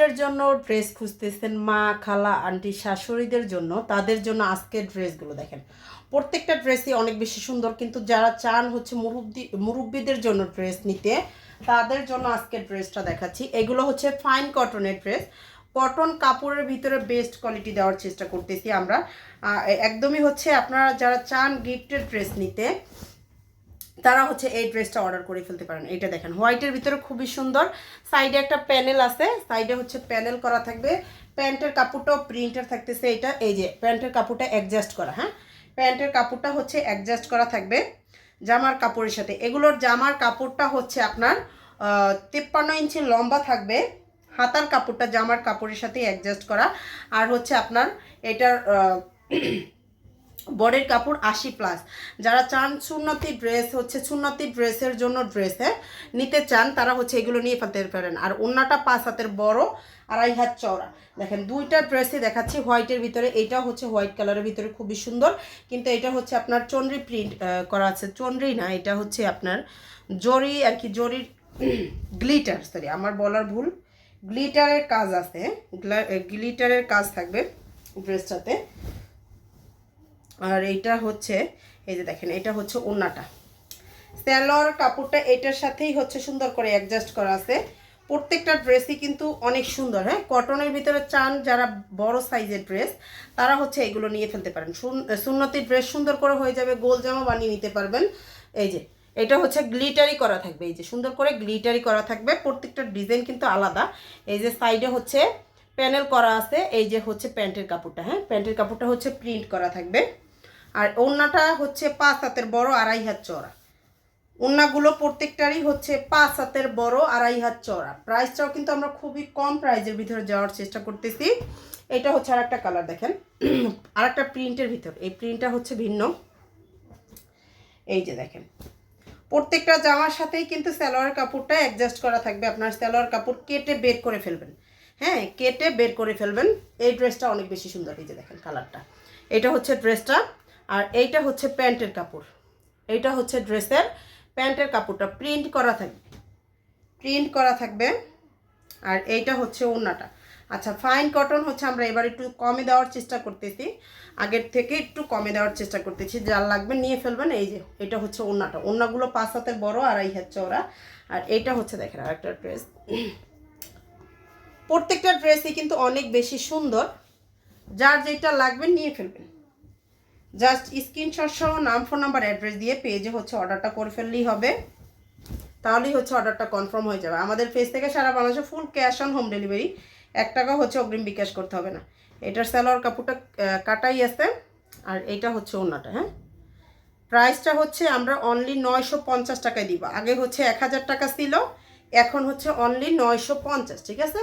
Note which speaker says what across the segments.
Speaker 1: গিফটের জন্য ড্রেস খুঁজতেছেন, মা খালা আন্টি শাশুড়িদের জন্য, তাদের জন্য আজকের ড্রেসগুলো দেখেন। প্রত্যেকটা ড্রেসই অনেক বেশি সুন্দর, কিন্তু যারা চান হচ্ছে মুরব্বিদের জন্য ড্রেস নিতে, তাদের জন্য আজকের ড্রেসটা দেখাচ্ছি। এগুলো হচ্ছে ফাইন কটনের ড্রেস, কটন কাপড়ের ভিতরে বেস্ট কোয়ালিটি দেওয়ার চেষ্টা করতেছি আমরা। একদমই হচ্ছে আপনারা যারা চান গিফটের ড্রেস নিতে, তারা হচ্ছে এই ড্রেসটা অর্ডার করে ফেলতে পারেন। এটা দেখেন হোয়াইটের ভিতরে খুবই সুন্দর, সাইডে একটা প্যানেল আছে, সাইডে হচ্ছে প্যানেল করা থাকবে। প্যান্টের কাপড়টাও প্রিন্টার থাকতেছে। এটা এই যে প্যান্টের কাপড়টা অ্যাডজাস্ট করা, হ্যাঁ প্যান্টের কাপড়টা হচ্ছে অ্যাডজাস্ট করা থাকবে জামার কাপড়ের সাথে। এগুলোর জামার কাপড়টা হচ্ছে আপনার 53 ইঞ্চি লম্বা থাকবে। হাতার কাপড়টা জামার কাপড়ের সাথে অ্যাডজাস্ট করা। আর হচ্ছে আপনার এটার বডির কাপড় 80+। যারা চান সুন্নতি ড্রেস হচ্ছে সুন্নতি ড্রেসের জন্য ড্রেসে নিতে চান, তারা হচ্ছে এগুলো নিয়ে ফেলতে পারেন। আর ওন্নাটা 5 হাতের বড়, 2.5 হাত চওড়া। দেখেন দুইটা ড্রেসই দেখাচ্ছি হোয়াইটের ভিতরে। এটা হচ্ছে হোয়াইট কালারের ভিতরে খুবই সুন্দর, কিন্তু এটা হচ্ছে আপনার চন্দ্রি প্রিন্ট করা আছে। চন্দ্রি না, এটা হচ্ছে আপনার জরি আর কি, জরির গ্লিটার, সরি আমার বলার ভুল, গ্লিটারের কাজ আছে, গ্লিটারের কাজ থাকবে ড্রেসটাতে। আর এইটা হচ্ছে এই যে দেখেন, এটা হচ্ছে ওন্নাটা। সালোয়ার কাপড়টা এটার সাথেই হচ্ছে সুন্দর করে অ্যাডজাস্ট করা আছে। প্রত্যেকটা ড্রেসই কিন্তু অনেক সুন্দর, হ্যাঁ কটনের ভিতরে চান যারা বড় সাইজের ড্রেস, তারা হচ্ছে এগুলো নিয়ে ফেলতে পারেন। সুন্নতি ড্রেস সুন্দর করে হয়ে যাবে, গোল জামা বানিয়ে নিতে পারবেন। এই যে এটা হচ্ছে গ্লিটারি করা থাকবে, এই যে সুন্দর করে গ্লিটারি করা থাকবে। প্রত্যেকটা ডিজাইন কিন্তু আলাদা। এই যে সাইডে হচ্ছে প্যানেল করা আছে। এই যে হচ্ছে প্যান্টের কাপড়টা, হ্যাঁ প্যান্টের কাপড়টা হচ্ছে প্রিন্ট করা থাকবে। আর ওন্নাটা হচ্ছে 5 হাতের বড়, 2.5 হাত চওড়া। ওন্নাগুলো প্রত্যেকটারই হচ্ছে 5 হাতের বড়, 2.5 হাত চওড়া। প্রাইসটাও কিন্তু আমরা খুবই কম প্রাইজের ভিতরে যাওয়ার চেষ্টা করতেছি। এটা হচ্ছে আরেকটা কালার দেখেন, আরেকটা প্রিন্টের ভিতর। এই প্রিন্টটা হচ্ছে ভিন্ন। এই যে দেখেন প্রত্যেকটা জামার সাথেই কিন্তু সালোয়ার কাপড়টা অ্যাডজাস্ট করা থাকবে। আপনার সালোয়ার কাপড় কেটে বের করে ফেলবেন, হ্যাঁ কেটে বের করে ফেলবেন। এই ড্রেসটা অনেক বেশি সুন্দর। এই যে দেখেন কালারটা, এটা হচ্ছে ড্রেসটা। আর এইটা হচ্ছে প্যান্টের কাপড়, এইটা হচ্ছে ড্রেসের প্যান্টের কাপড়টা প্রিন্ট করা থাকবে, প্রিন্ট করা থাকবে। আর এইটা হচ্ছে ওন্নাটা। আচ্ছা ফাইন কটন হচ্ছে আমরা এবার একটু কমে দেওয়ার চেষ্টা করতেছি, আগের থেকে একটু কমে দেওয়ার চেষ্টা করতেছি। যার লাগবে নিয়ে ফেলবেন। এই যে এটা হচ্ছে ওন্নাটা, ওন্নাগুলো 5 হাতের বড়, 2.5 হাত চওড়া। আর এইটা হচ্ছে দেখেন আরেকটা ড্রেস। প্রত্যেকটা ড্রেসই কিন্তু অনেক বেশি সুন্দর, যার যেটা লাগবে নিয়ে ফেলবেন। জাস্ট স্ক্রিনশট সহ নাম, ফোন নাম্বার, অ্যাড্রেস দিয়ে পেজে হচ্ছে অর্ডারটা করে ফেললেই হবে, তাহলেই হচ্ছে অর্ডারটা কনফার্ম হয়ে যাবে। আমাদের পেজ থেকে সারা বাংলাদেশে full cash on home delivery, 1 টাকা হচ্ছে অগ্রিম বিকাশ করতে হবে না। এটার সালোয়ার কাপড়টা কাটাই আছে। আর এইটা হচ্ছে ওন্নাটা, হ্যাঁ প্রাইসটা হচ্ছে আমরা অনলি 950 টাকায় দিব। আগে হচ্ছে 1000 টাকা ছিল, এখন হচ্ছে অনলি 950, ঠিক আছে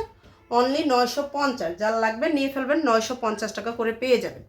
Speaker 1: অনলি 950। যার লাগবে নিয়ে ফেলবেন, 950 টাকা করে পেয়ে যাবেন।